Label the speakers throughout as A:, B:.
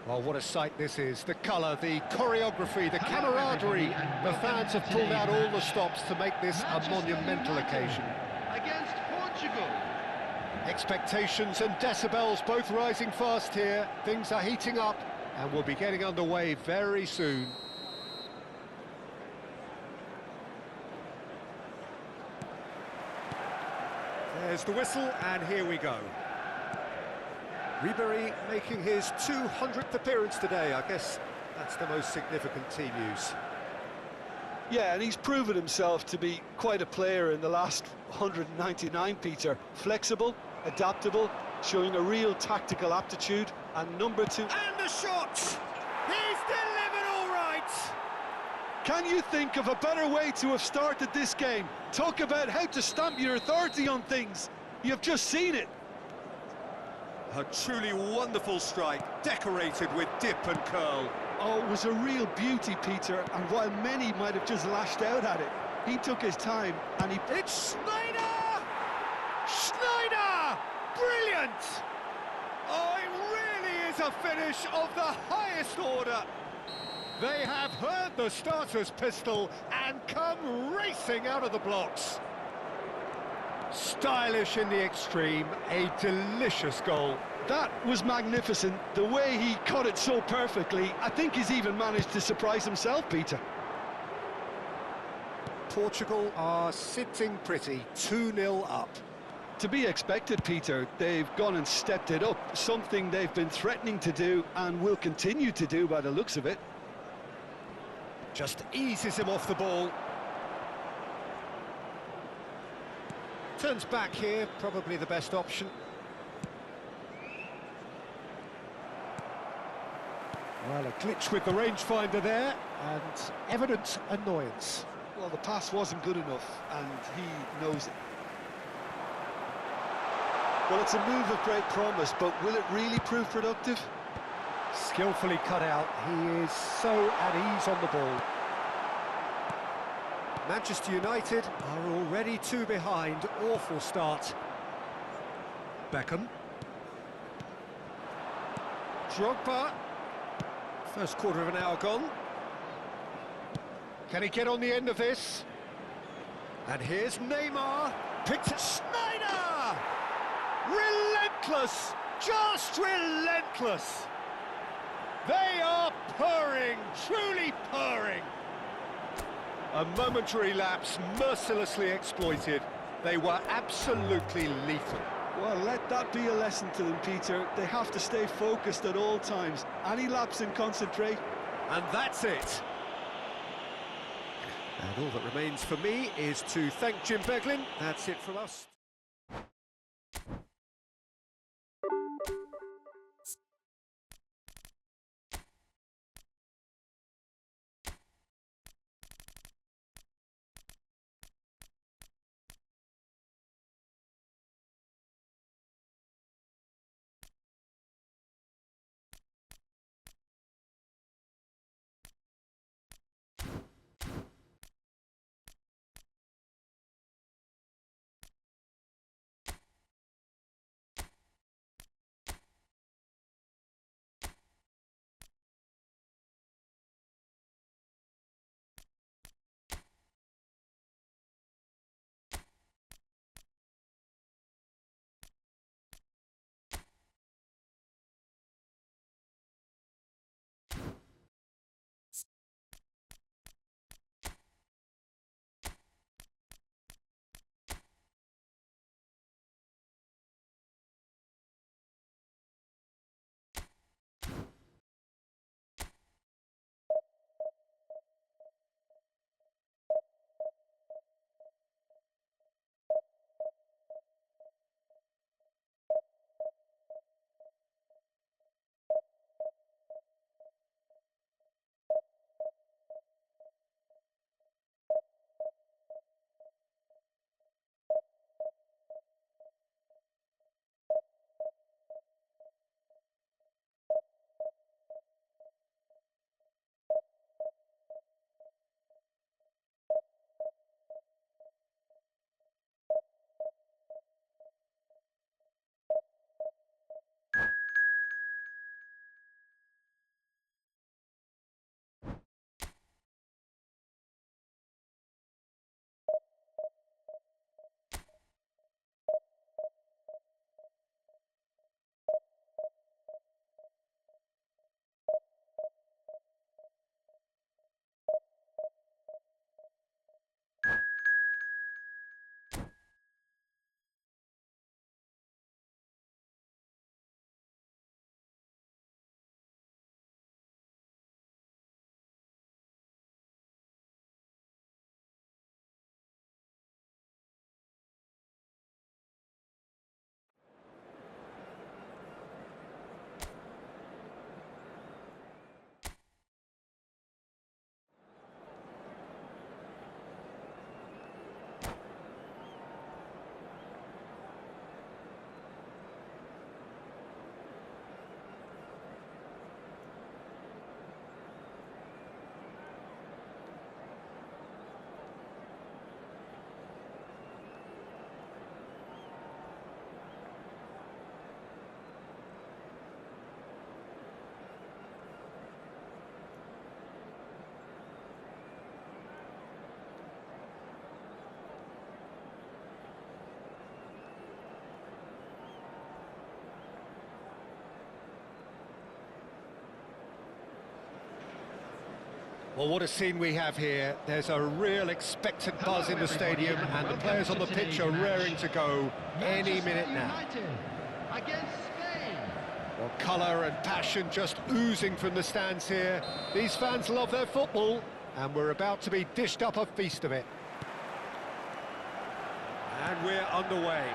A: Well, what a sight this is. The colour, the choreography, the camaraderie. The fans have pulled out all the stops to make this a monumental occasion.
B: Against Portugal.
A: Expectations and decibels both rising fast here. Things are heating up and we'll be getting underway very soon. There's the whistle and here we go. Ribery making his 200th appearance today. I guess that's the most significant team news.
C: Yeah, and he's proven himself to be quite a player in the last 199, Peter. Flexible, adaptable, showing a real tactical aptitude, and number two...
A: And the shot! He's delivered all right!
C: Can you think of a better way to have started this game? Talk about how to stamp your authority on things. You've just seen it.
A: A truly wonderful strike, decorated with dip and curl.
C: Oh, it was a real beauty, Peter, and while many might have just lashed out at it, he took his time and he...
A: It's Sneijder! Sneijder! Brilliant! Oh, it really is a finish of the highest order. They have heard the starter's pistol and come racing out of the blocks. Stylish in the extreme, a delicious goal.
C: That was magnificent. The way he cut it so perfectly, I think he's even managed to surprise himself, Peter.
A: Portugal are sitting pretty, 2-0 up.
C: To be expected, Peter. They've gone and stepped it up, something they've been threatening to do and will continue to do by the looks of it.
A: Just eases him off the ball. Turns back here, probably the best option. Well, a glitch with the rangefinder there, and evident annoyance.
C: Well, the pass wasn't good enough, and he knows it. Well, it's a move of great promise, but will it really prove productive?
A: Skillfully cut out, he is so at ease on the ball. Manchester United are already 2 behind, awful start. Beckham. Drogba. First quarter of an hour gone. Can he get on the end of this? And here's Neymar. Picked it. Sneijder! Relentless! Just relentless! They are purring, truly purring. A momentary lapse mercilessly exploited. They were absolutely lethal.
C: Well, let that be a lesson to them, Peter. They have to stay focused at all times. Any lapse in concentration.
A: And that's it. And all that remains for me is to thank Jim Beglin. That's it from us. Well, what a scene we have here. There's a real expectant buzz in the stadium, and the players on the pitch are raring to go any minute now.
B: United against Spain.
A: Well, colour and passion just oozing from the stands here. These fans love their football, and we're about to be dished up a feast of it. And we're underway.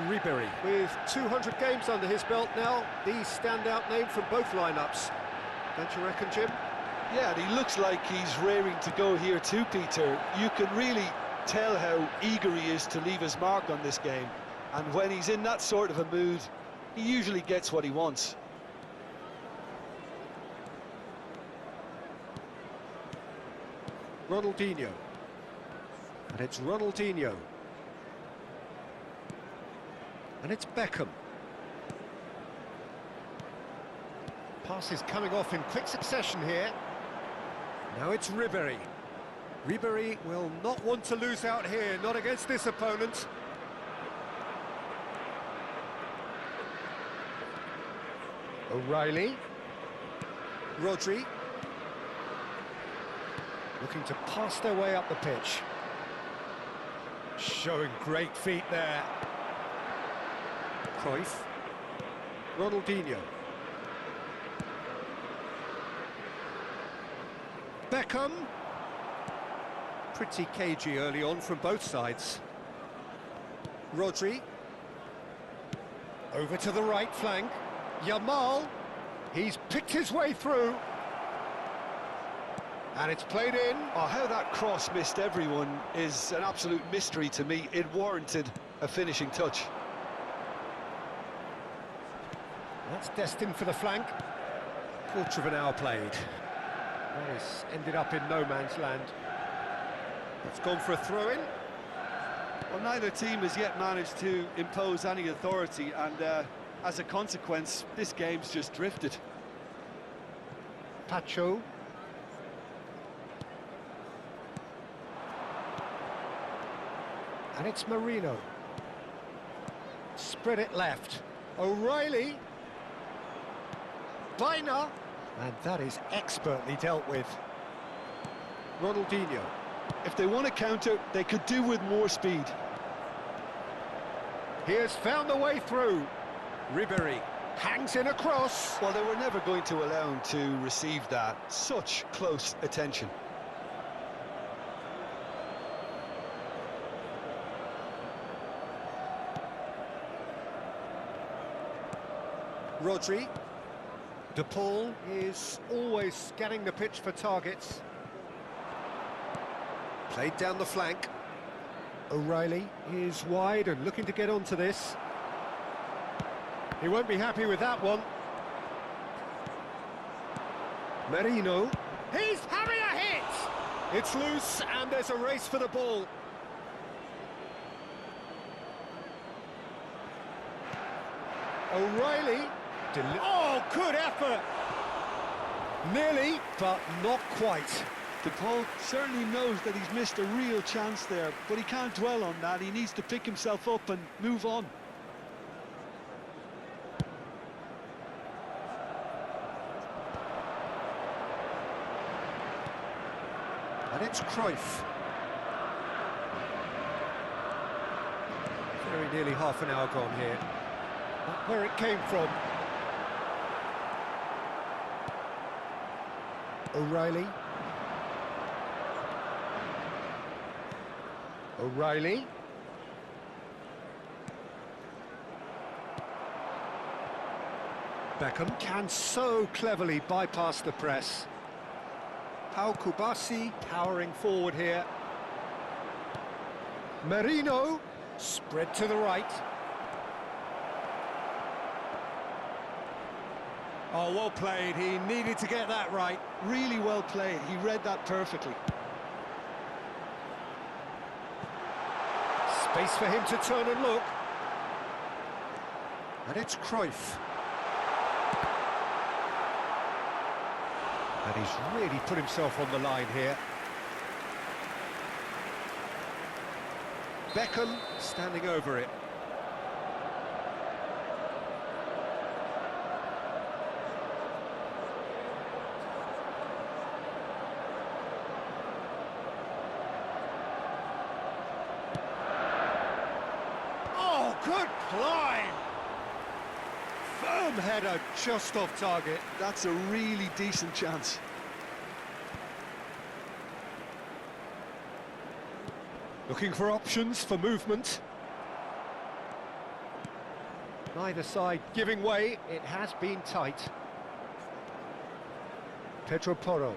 A: Ribery, with 200 games under his belt now, the standout name from both lineups. Don't you reckon, Jim?
C: Yeah, and he looks like he's raring to go here too, Peter. You can really tell how eager he is to leave his mark on this game. And when he's in that sort of a mood, he usually gets what he wants.
A: Ronaldinho. And it's Ronaldinho. And it's Beckham. Passes coming off in quick succession here. Now it's Ribery. Ribery will not want to lose out here, not against this opponent. O'Reilly. Rodri. Looking to pass their way up the pitch. Showing great feet there. Cruyff. Ronaldinho. Beckham. Pretty cagey early on from both sides. Rodri. Over to the right flank. Yamal. He's picked his way through. And it's played in.
C: Oh, how that cross missed everyone is an absolute mystery to me. It warranted a finishing touch.
A: That's destined for the flank. Quarter of an hour played. Well, it's ended up in no man's land. It's gone for a throw-in.
C: Well, neither team has yet managed to impose any authority, and as a consequence, this game's just drifted.
A: Pacho. And it's Marino. Spread it left. O'Reilly. Baina. And that is expertly dealt with. Ronaldinho.
C: If they want to counter, they could do with more speed.
A: He has found the way through. Ribery hangs in a cross.
C: Well, they were never going to allow him to receive that. Such close attention.
A: Rodri. De Paul is always scanning the pitch for targets. Played down the flank. O'Reilly is wide and looking to get onto this. He won't be happy with that one. Marino. He's having a hit! It's loose and there's a race for the ball. O'Reilly. Oh, good effort! Nearly, but not quite.
C: De Paul certainly knows that he's missed a real chance there, but he can't dwell on that. He needs to pick himself up and move on.
A: And it's Cruyff. Very nearly half an hour gone here. Not where it came from. O'Reilly. O'Reilly. Beckham can so cleverly bypass the press. Pau Kubasi powering forward here. Marino, spread to the right. Oh, well played. He needed to get that right.
C: Really well played. He read that perfectly.
A: Space for him to turn and look. And it's Cruyff. And he's really put himself on the line here. Beckham standing over it. Klein! Firm header just off target.
C: That's a really decent chance.
A: Looking for options for movement. Neither side giving way. It has been tight. Pedro Porro.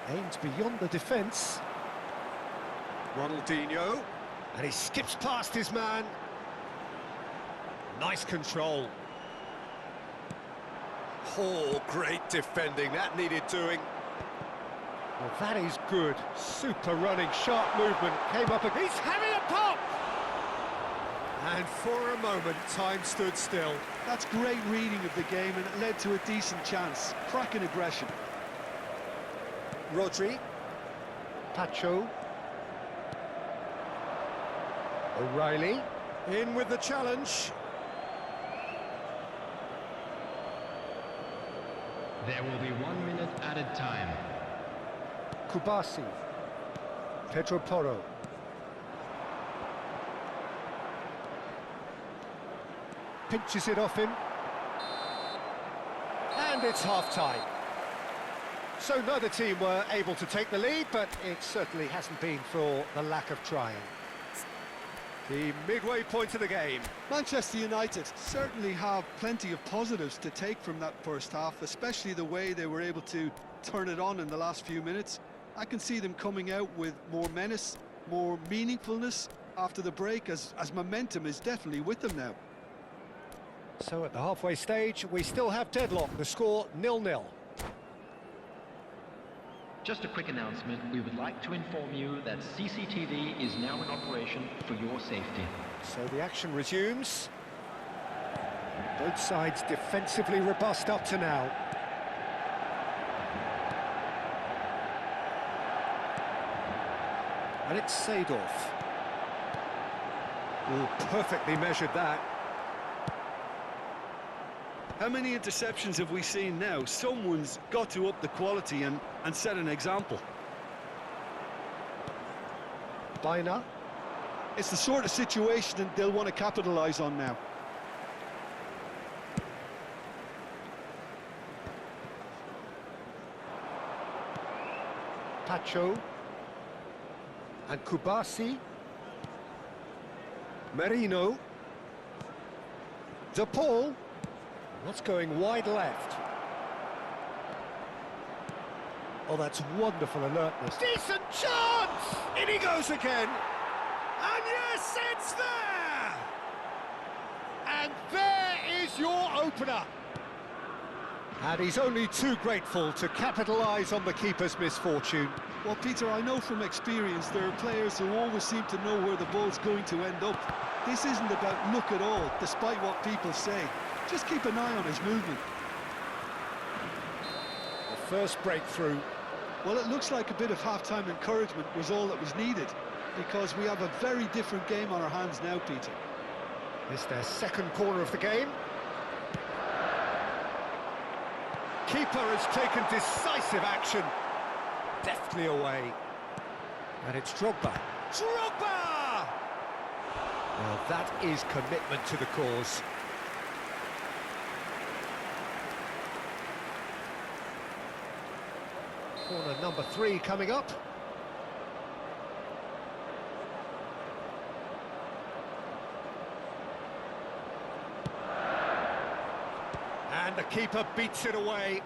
A: Aims beyond the defence. Ronaldinho. And he skips past his man. Nice control. Oh, great defending. That needed doing. Well, that is good. Super running, sharp movement. Came up and he's having a pop! And for a moment, time stood still.
C: That's great reading of the game, and it led to a decent chance. Cracking aggression.
A: Rodri. Pacho. O'Reilly. In with the challenge.
B: There will be 1 minute added time.
A: Kubasi. Pedro Porro. Pinches it off him. And it's half-time. So neither team were able to take the lead, but it certainly hasn't been for the lack of trying. The midway point of the game.
C: Manchester United certainly have plenty of positives to take from that first half, especially the way they were able to turn it on in the last few minutes. I can see them coming out with more menace, more meaningfulness after the break, as momentum is definitely with them now.
A: So at the halfway stage, we still have deadlock. The score 0-0.
B: Just a quick announcement. We would like to inform you that CCTV is now in operation for your safety.
A: So the action resumes. Both sides defensively robust up to now. And it's Seedorf. Oh, perfectly measured that.
C: How many interceptions have we seen now? Someone's got to up the quality and set an example.
A: Baina.
C: It's the sort of situation that they'll want to capitalise on now.
A: Pacho. And Kubasi. Merino. De Paul. That's going wide left. Oh, that's wonderful alertness. Decent chance! In he goes again. And yes, it's there! And there is your opener. And he's only too grateful to capitalise on the keeper's misfortune.
C: Well, Peter, I know from experience there are players who always seem to know where the ball's going to end up. This isn't about luck at all, despite what people say. Just keep an eye on his movement.
A: The first breakthrough.
C: Well, it looks like a bit of half-time encouragement was all that was needed, because we have a very different game on our hands now, Peter.
A: It's their second corner of the game. Keeper has taken decisive action. Deftly away. And it's Drogba. Drogba! Well, that is commitment to the cause. Corner number 3 coming up. And the keeper beats it away.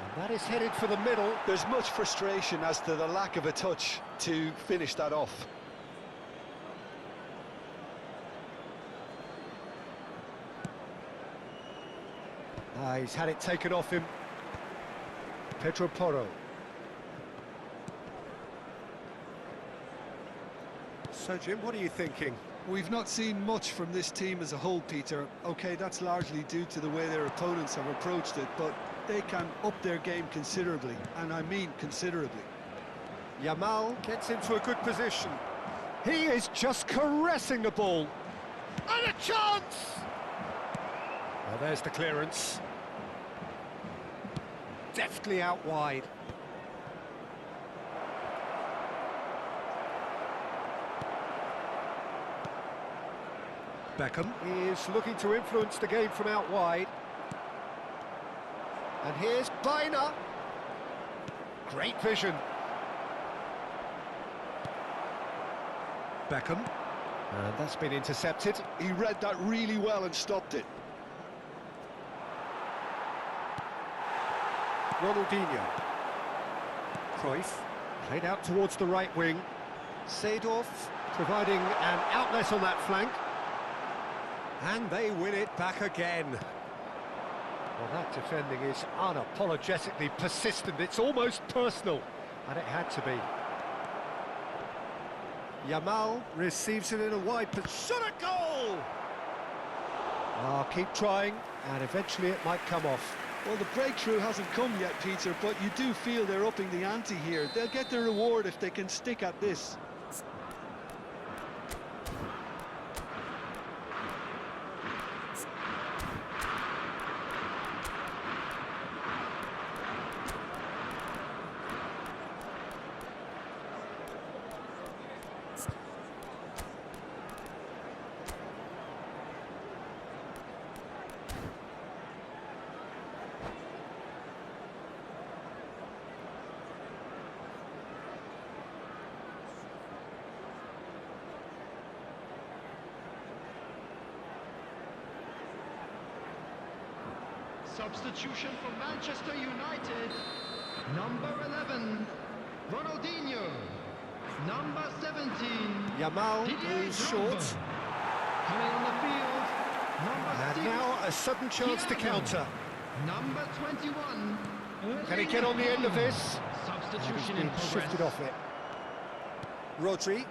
A: And that is headed for the middle.
C: There's much frustration as to the lack of a touch to finish that off.
A: He's had it taken off him. Pedro Porro. So, Jim, what are you thinking?
C: We've not seen much from this team as a whole, Peter. OK, that's largely due to the way their opponents have approached it, but they can up their game considerably, and I mean considerably.
A: Yamal gets into a good position. He is just caressing the ball. And a chance! Well, there's the clearance. Deftly out wide. Beckham is looking to influence the game from out wide. And here's Baina. Great vision. Beckham. And that's been intercepted.
C: He read that really well and stopped it.
A: Ronaldinho. Cruyff. Played out towards the right wing. Seedorf providing an outlet on that flank. And they win it back again. Well, that defending is unapologetically persistent. It's almost personal. And it had to be. Yamal receives it in a wide position. Shot at goal! Oh, keep trying, and eventually it might come off.
C: Well, the breakthrough hasn't come yet, Peter, but you do feel they're upping the ante here. They'll get their reward if they can stick at this.
B: Substitution for Manchester United. Number 11, Ronaldinho. Number 17,
A: Yamal
B: Didier
A: is
B: Drogba.
A: short.
B: Coming on the field, number
A: And
B: 6,
A: now a sudden chance to
B: Thiago.
A: counter.
B: Number 21.
A: Can he get on the end of this?
B: Substitution
A: He's
B: in
A: been
B: progress.
A: shifted off it. Rodri.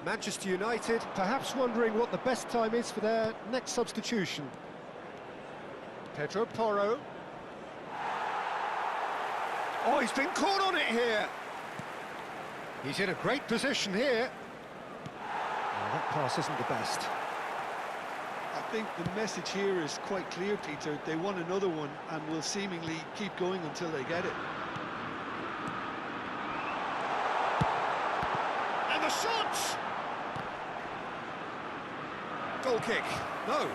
A: Manchester United perhaps wondering what the best time is for their next substitution. Pedro Porro. Oh, he's been caught on it here. He's in a great position here. Oh, that pass isn't the best.
C: I think the message here is quite clear, Peter. They want another one and will seemingly keep going until they get it.
A: And the shot! Goal kick. No,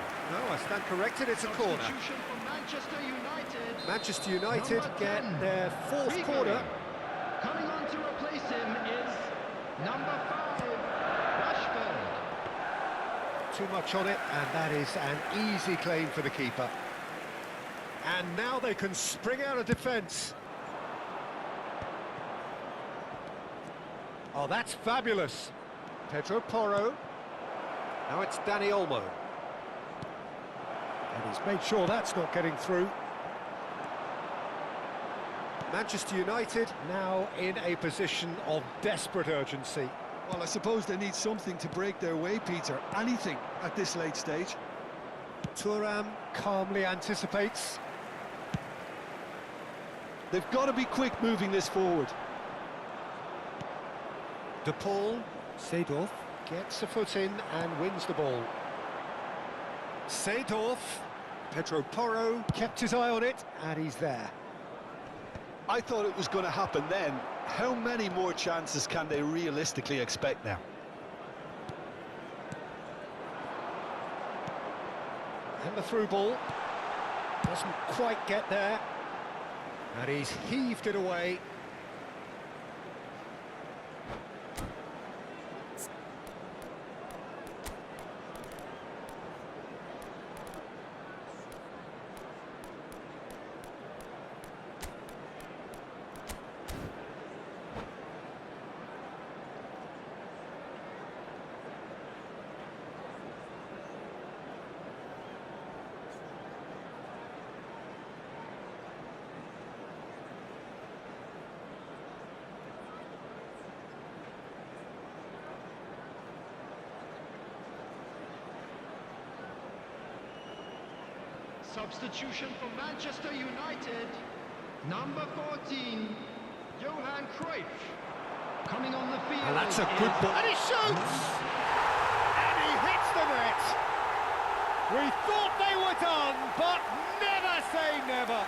A: I stand corrected, it's a corner.
B: Substitution for Manchester United.
A: Manchester United
B: Number
A: get
B: 10,
A: their fourth
B: Ribery.
A: corner.
B: Coming on to replace him is number 5, Rashford.
A: Too much on it, and that is an easy claim for the keeper. And now they can spring out of defence. Oh, that's fabulous. Pedro Porro. Now it's Dani Olmo. And he's made sure that's not getting through. Manchester United now in a position of desperate urgency.
C: Well, I suppose they need something to break their way, Peter. Anything at this late stage.
A: Thuram calmly anticipates.
C: They've got to be quick moving this forward.
A: De Paul, Seedorf gets a foot in and wins the ball. Seedorf, Pedro Porro kept his eye on it, and he's there.
C: I thought it was going to happen then. How many more chances can they realistically expect now?
A: And the through ball doesn't quite get there, and he's heaved it away.
B: Substitution for Manchester United. Number 14, Johan Cruyff. Coming on the field.
A: And that's a good ball.
B: And he shoots!
A: And he hits the net. We thought they were done, but never say never.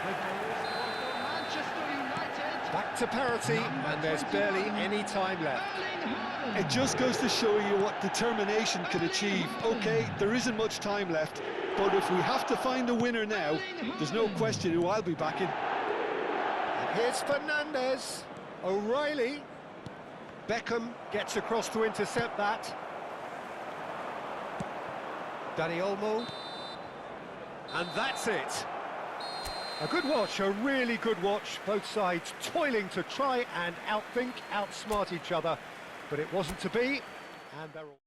B: The goal for Manchester United.
A: Back to parity, and there's barely any time left.
C: It just goes to show you what determination can achieve. Okay, there isn't much time left, but if we have to find a winner now, there's no question who I'll be backing.
A: Here's Fernandez. O'Reilly. Beckham gets across to intercept that. Dani Olmo. And that's it. A good watch, a really good watch. Both sides toiling to try and outthink, outsmart each other. But it wasn't to be, and they're all...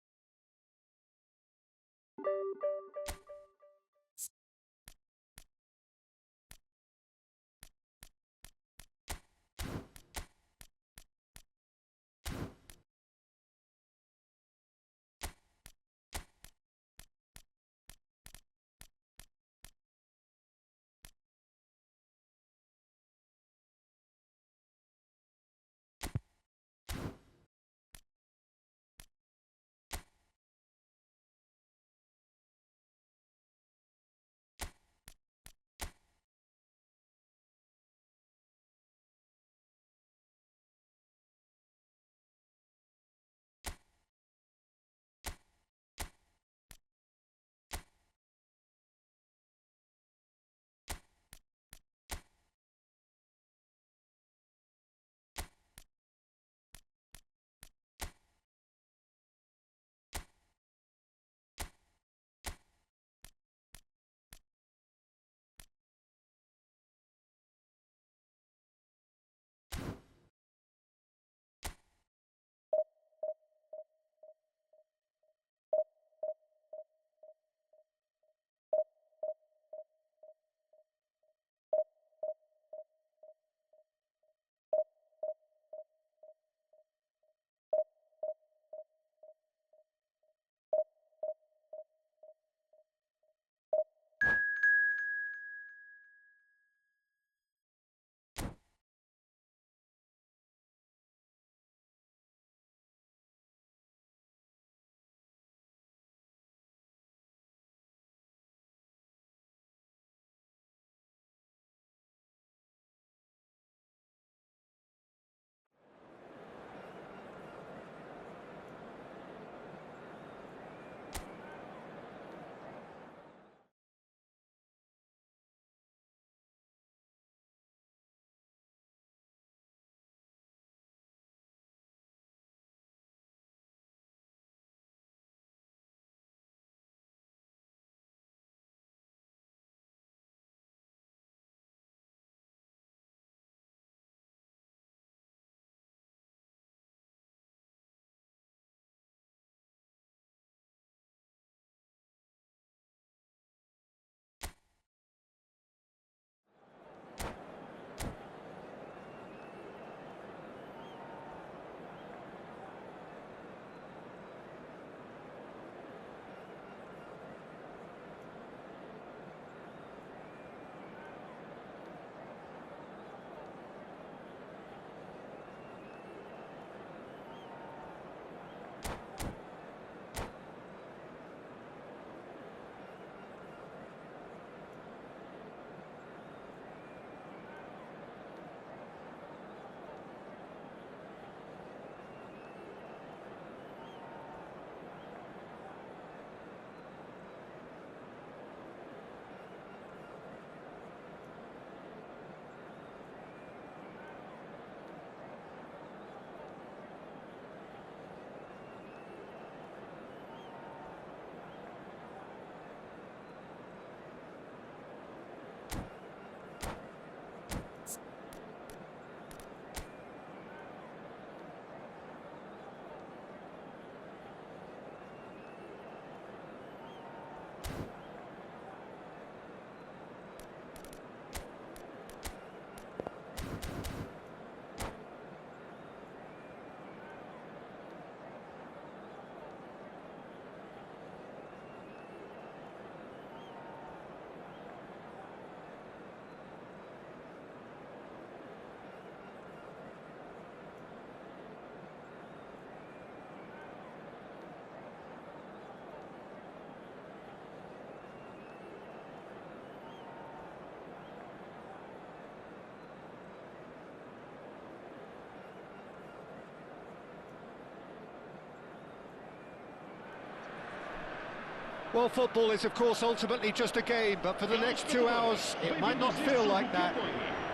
A: Well, football is, of course, ultimately just a game, but for the next 2 hours, it might not feel like that.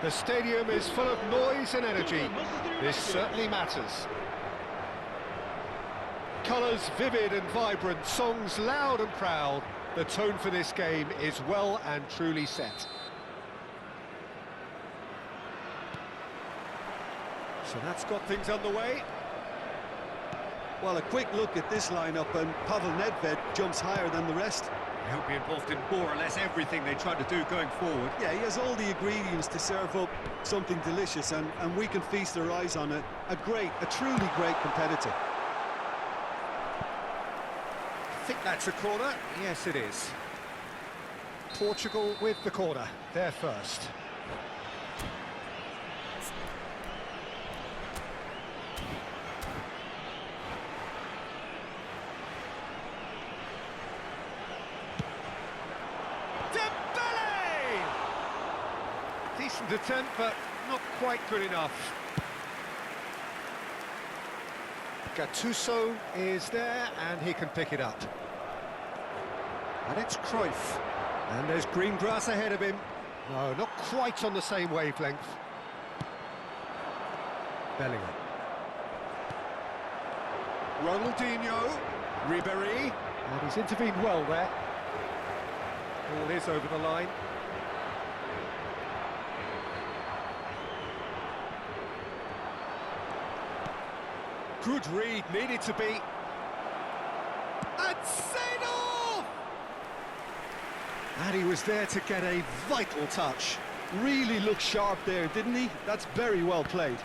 A: The stadium is full of noise and energy. This certainly matters. Colours vivid and vibrant, songs loud and proud. The tone for this game is well and truly set. So that's got things underway.
C: Well, a quick look at this lineup, and Pavel Nedved jumps higher than the rest.
A: He'll be involved in more or less everything they try to do going forward.
C: Yeah, he has all the ingredients to serve up something delicious, and we can feast our eyes on a truly great competitor.
A: I think that's a corner. Yes, it is. Portugal with the corner. They're first. Dembele! Decent attempt, but not quite good enough. Gattuso is there, and he can pick it up. And it's Cruyff. And there's green grass ahead of him. No, not quite on the same wavelength. Bellingham. Ronaldinho. Ribéry. And he's intervened well there. Ball is over the line. Good read, needed to be. And Seedorf! And he was there to get a vital touch.
C: Really looked sharp there, didn't he? That's very well played.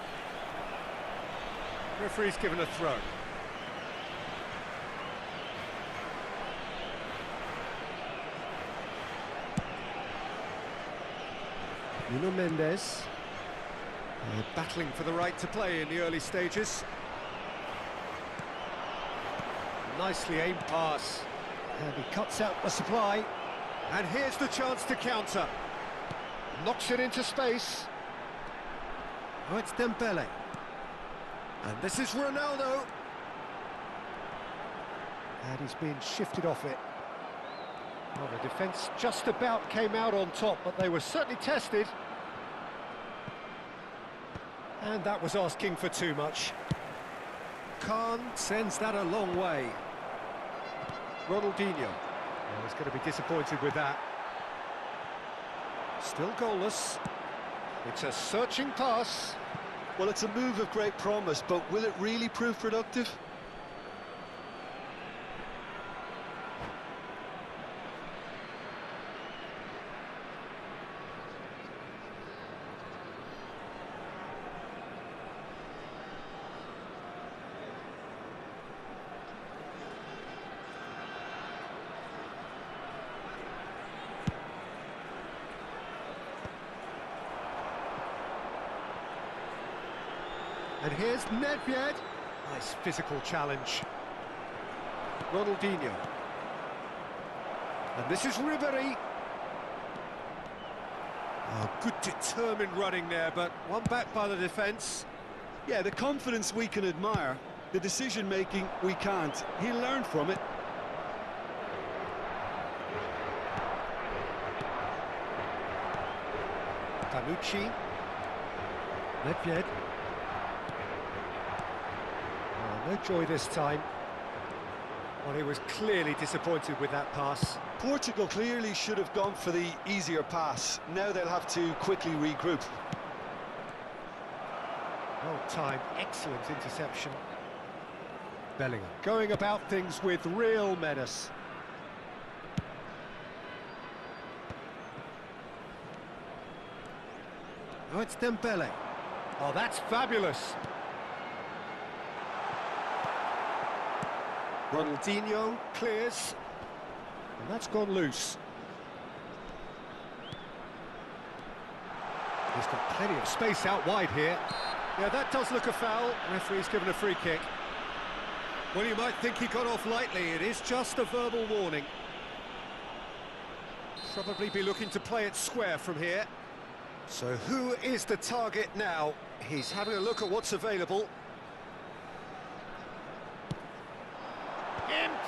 A: Referee's given a throw. Nuno Mendes. Battling for the right to play in the early stages. Nicely aimed pass. And he cuts out the supply. And here's the chance to counter. Knocks it into space. Oh, it's Dembele. And this is Ronaldo. And he's being shifted off it. Well, the defence just about came out on top, but they were certainly tested. And that was asking for too much. Khan sends that a long way. Ronaldinho. Well, he's going to be disappointed with that. Still goalless. It's a searching pass.
C: Well, it's a move of great promise, but will it really prove productive?
A: And here's Nedved. Nice physical challenge. Ronaldinho. And this is Ribéry. Oh, good determined running there, but one back by the defence.
C: Yeah, the confidence we can admire, the decision-making we can't. He'll learn from it.
A: Tanucci. Nedved. No joy this time. Well, he was clearly disappointed with that pass.
C: Portugal clearly should have gone for the easier pass. Now they'll have to quickly regroup.
A: Well timed, excellent interception. Bellingham going about things with real menace. Oh, it's Dembele. Oh, that's fabulous. Ronaldinho clears, and that's gone loose. He's got plenty of space out wide here. Yeah, that does look a foul. Referee's given a free kick. Well, you might think he got off lightly. It is just a verbal warning. Probably be looking to play it square from here. So who is the target now? He's having a look at what's available.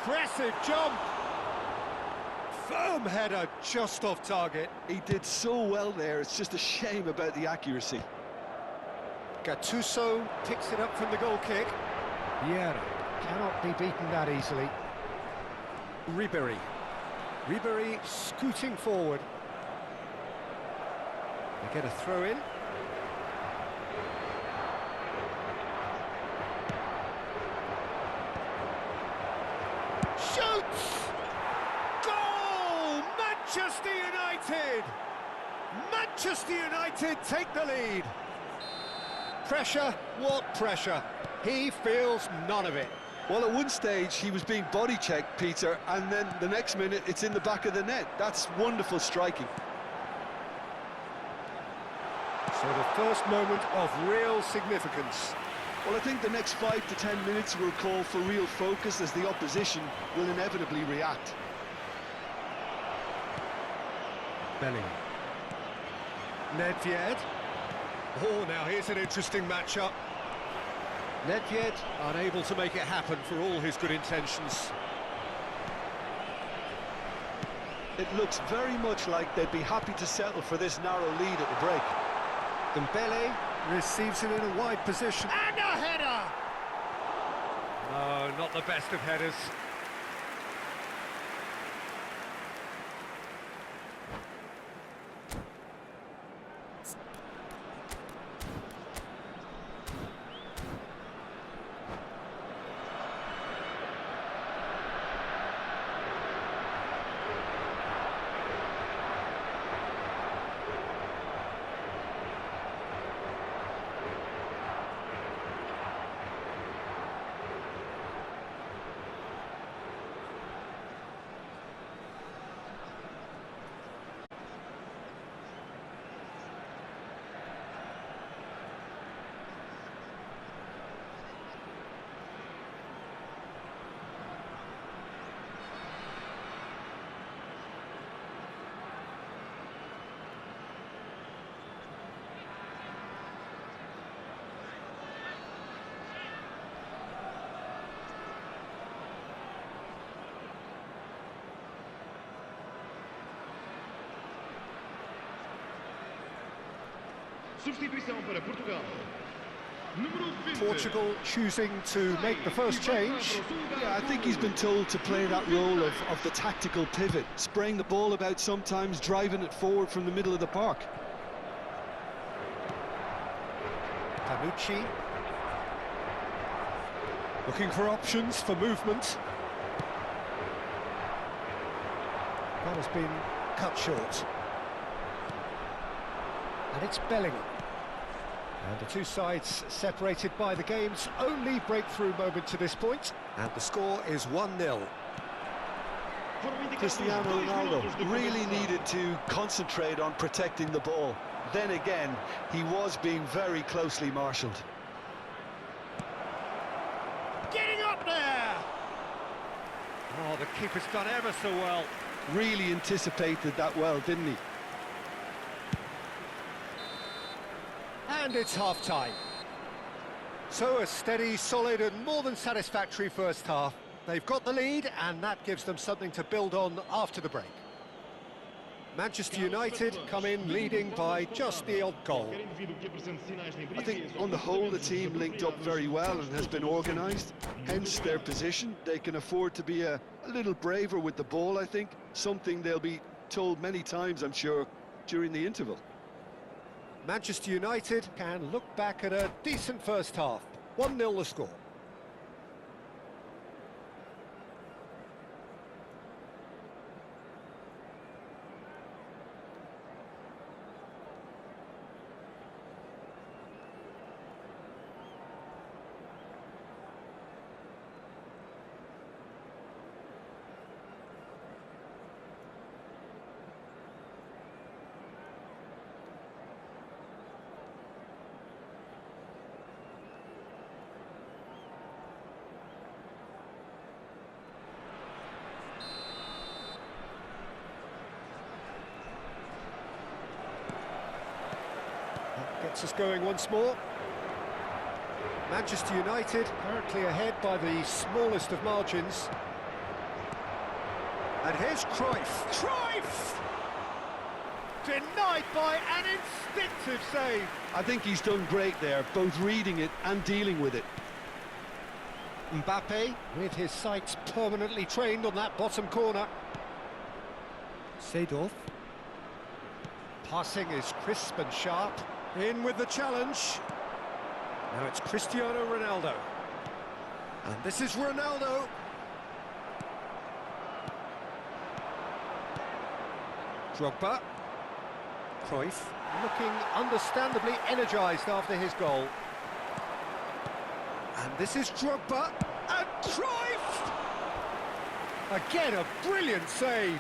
A: Impressive jump! Firm header, just off target.
C: He did so well there, it's just a shame about the accuracy.
A: Gattuso picks it up from the goal kick. Vieira cannot be beaten that easily. Ribéry. Ribéry scooting forward. They get a throw in. Shoots! Goal! Manchester United! Manchester United take the lead. Pressure? What pressure? He feels none of it.
C: Well, at one stage he was being body checked, Peter, and then the next minute it's in the back of the net. That's wonderful striking.
A: So the first moment of real significance.
C: Well, I think the next 5 to 10 minutes will call for real focus as the opposition will inevitably react.
A: Bellingham. Nedved. Oh, now here's an interesting matchup. Nedved unable to make it happen for all his good intentions.
C: It looks very much like they'd be happy to settle for this narrow lead at the break.
A: Dembele receives it in a wide position. And a header! No, not the best of headers.
D: Substituição para Portugal. Número 20.
A: Portugal choosing to make the first change.
C: Yeah, I think he's been told to play that role of the tactical pivot, spraying the ball about sometimes, driving it forward from the middle of the park.
A: Tanucci. Looking for options for movement. That has been cut short. And it's Bellingham. And the two sides separated by the game's only breakthrough moment to this point. And the score is 1-0.
C: Cristiano Ronaldo really needed to concentrate on protecting the ball. Then again, he was being very closely marshalled.
A: Getting up there! Oh, the keeper's done ever so well.
C: Really anticipated that well, didn't he?
A: And it's half-time. So a steady, solid and more than satisfactory first half. They've got the lead and that gives them something to build on after the break. Manchester United come in leading by just the odd goal.
C: I think on the whole the team linked up very well and has been organised, hence their position. They can afford to be a little braver with the ball, I think, something they'll be told many times, I'm sure, during the interval.
A: Manchester United can look back at a decent first half. 1-0 the score. Gets us going once more. Manchester United currently ahead by the smallest of margins. And here's Cruyff. Cruyff! Denied by an instinctive save.
C: I think he's done great there, both reading it and dealing with it.
A: Mbappe, with his sights permanently trained on that bottom corner. Seedorf. Passing is crisp and sharp. In with the challenge. Now it's Cristiano Ronaldo. And this is Ronaldo. Drogba. Cruyff, looking understandably energised after his goal. And this is Drogba. And Cruyff! Again, a brilliant save.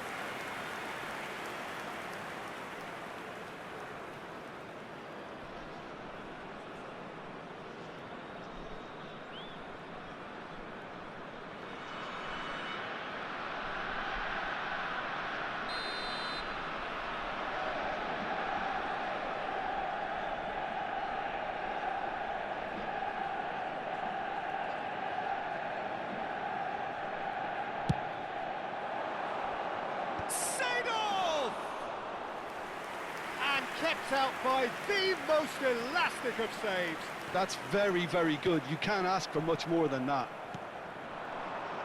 A: Kept out by the most elastic of saves.
C: That's very, very good. You can't ask for much more than that.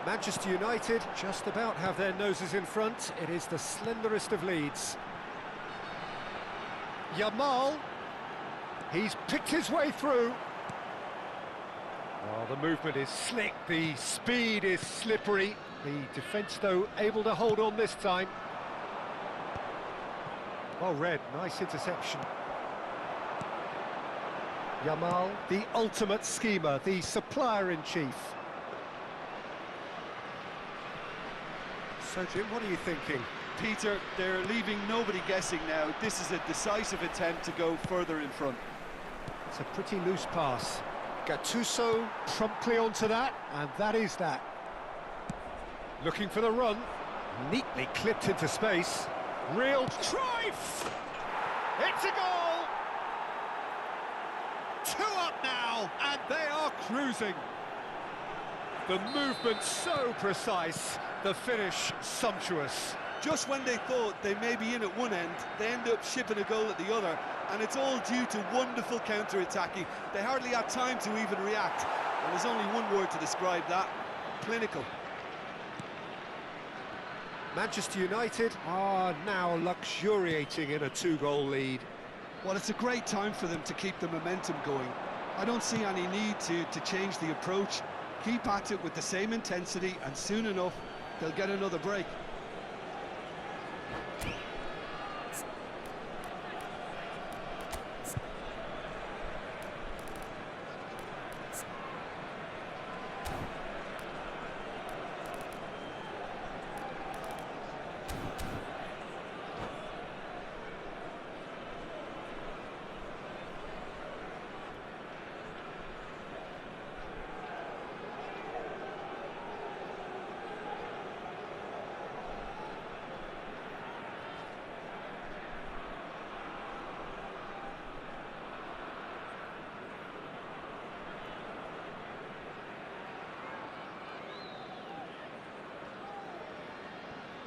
A: Manchester United just about have their noses in front. It is the slenderest of leads. Yamal. He's picked his way through. Oh, the movement is slick, the speed is slippery. The defence, though, able to hold on this time. Well read, nice interception. Yamal, the ultimate schemer, the supplier-in-chief. So, Jim, what are you thinking?
C: Peter, they're leaving nobody guessing now. This is a decisive attempt to go further in front.
A: It's a pretty loose pass. Gattuso promptly onto that, and that is that. Looking for the run, neatly clipped into space. Real Cruyff! It's a goal! 2 up now, and they are cruising. The movement so precise, the finish sumptuous.
C: Just when they thought they may be in at one end, they end up shipping a goal at the other, and it's all due to wonderful counter-attacking. They hardly had time to even react, and there's only one word to describe that: clinical.
A: Manchester United are now luxuriating in a 2-goal lead.
C: Well, it's a great time for them to keep the momentum going. I don't see any need to change the approach. Keep at it with the same intensity, and soon enough, they'll get another break.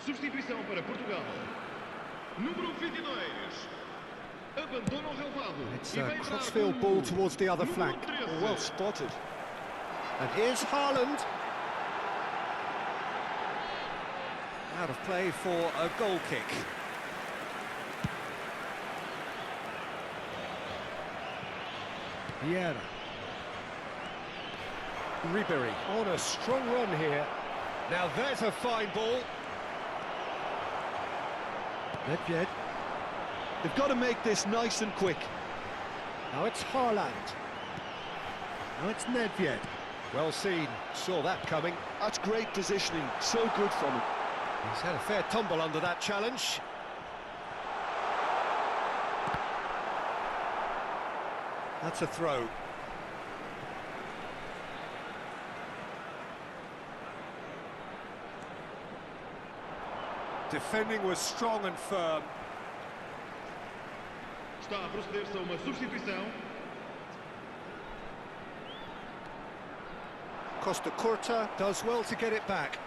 D: Substituição para Portugal. Número 22. Abandona o relvado.
A: It's a crossfield ball towards the other flank.
C: Well spotted.
A: And here's Haaland. Out of play for a goal kick. Vieira. Ribéry on a strong run here. Now there's a fine ball. Nedved.
C: They've got to make this nice and quick.
A: Now it's Haaland. Now it's Nedved. Well seen, saw that coming.
C: That's great positioning, so good from him.
A: He's had a fair tumble under that challenge. That's a throw. Defending was strong and firm.
D: Está a proceder-se a uma substituição.
A: Costa Curta does well to get it back.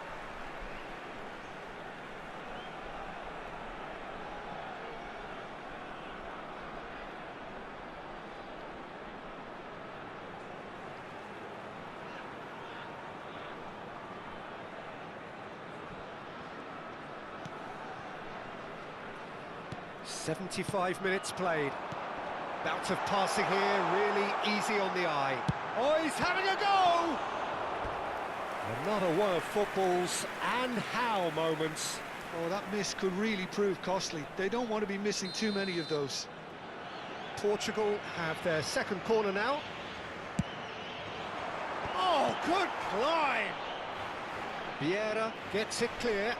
A: 75 minutes played. Bout of passing here, really easy on the eye. Oh, he's having a go! Another one of football's and how moments.
C: Oh, that miss could really prove costly. They don't want to be missing too many of those.
A: Portugal have their second corner now. Oh, good climb! Vieira gets it clear.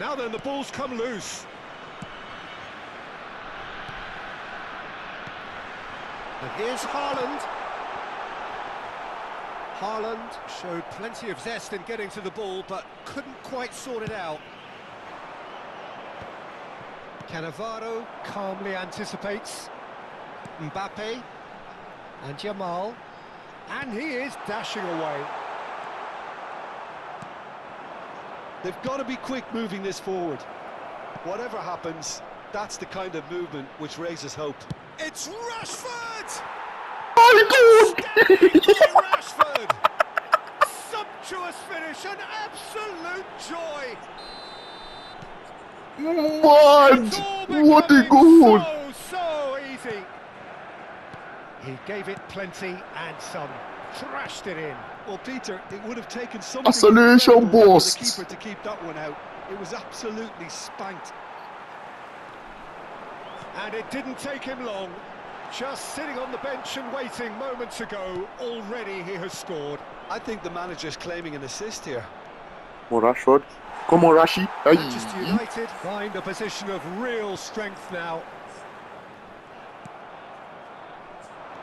A: Now then, the ball's come loose. And here's Haaland. Haaland showed plenty of zest in getting to the ball, but couldn't quite sort it out. Cannavaro calmly anticipates. Mbappe and Jamal. And he is dashing away.
C: They've got to be quick moving this forward. Whatever happens, that's the kind of movement which raises hope.
A: It's Rashford!
E: Oh, good!
A: Rashford! Sumptuous finish, an absolute joy!
E: Man!
A: It's all
E: What a
A: becoming
E: goal!
A: so easy. He gave it plenty and some. Thrashed it in.
C: Well, Peter, it would have taken something
E: Isolation
C: incredible for the
E: burst.
C: keeper to keep that one out. It was absolutely spanked.
A: And it didn't take him long. Just sitting on the bench and waiting moments ago, already he has scored.
C: I think the manager's claiming an assist here.
E: Come on, Rashford. Come on, Rashi.
A: Manchester
E: Aye.
A: United find a position of real strength now.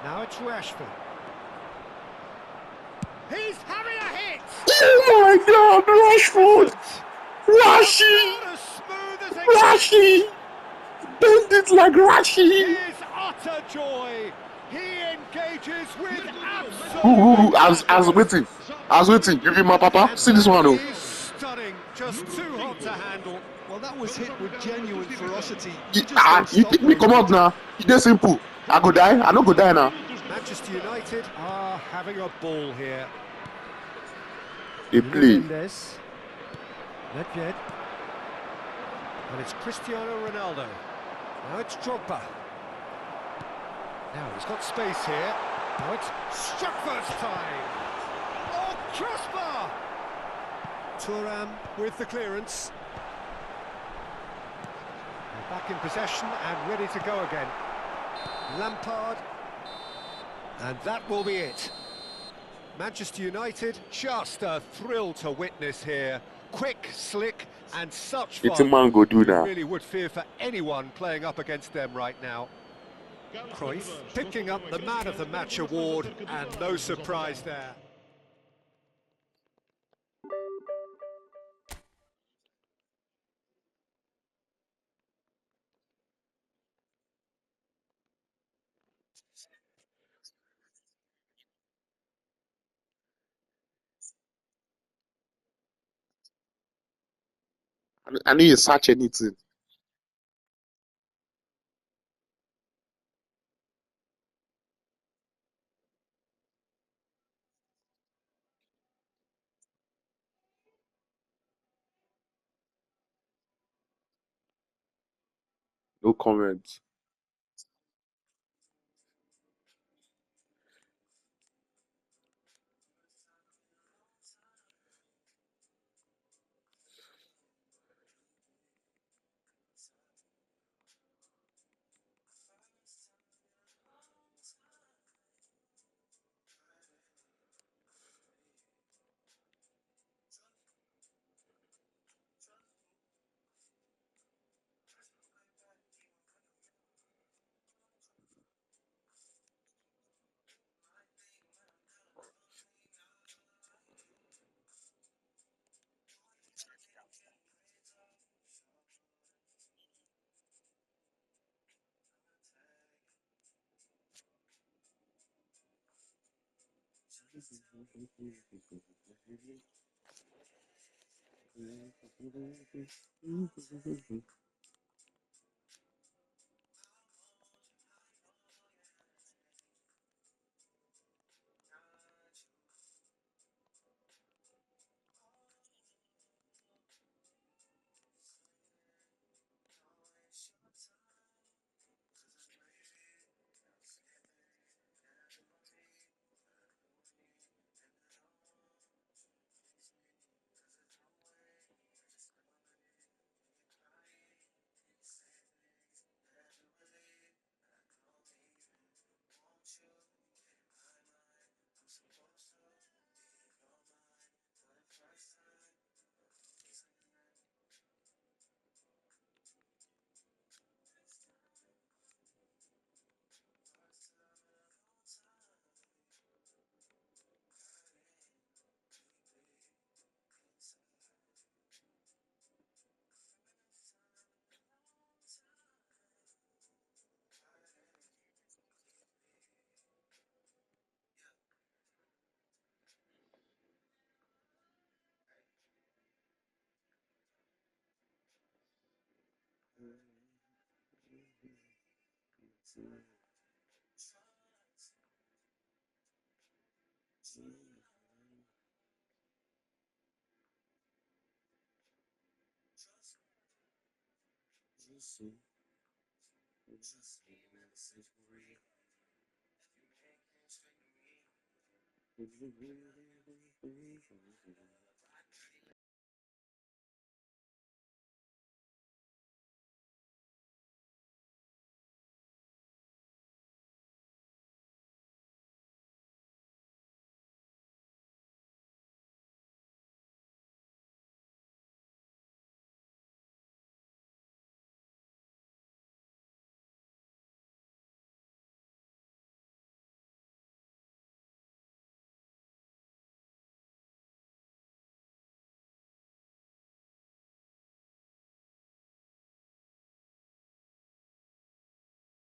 A: Now it's Rashford. He's having a hit!
E: Oh my God, Rashford! Rashi!
A: Not as smooth as it
E: Rashi! Bend it like Rashi!
A: is utter joy. He engages with
E: Ooh,
A: absolute...
E: I was waiting. Give me my papa. See this one, oh.
A: He's stunning, just too hot to handle.
C: Well, that was hit with genuine ferocity.
E: You
C: just don't stop
E: pick me, come out now. It's simple. I go die. I no go die now.
A: Manchester United are having a ball here.
E: They play.
A: Mendes. Nedved. And it's Cristiano Ronaldo. Now it's Drogba. Now he's got space here. Now it's struck first time. Oh, crossbar! Thuram with the clearance. They're back in possession and ready to go again. Lampard. And that will be it. Manchester United, just a thrill to witness here. Quick, slick, and such fun.
E: It's a man go do
A: You
E: that.
A: really would fear for anyone playing up against them right now. Cruyff picking up the Man of the Match award, and no surprise there.
E: I need to search anything. No comments.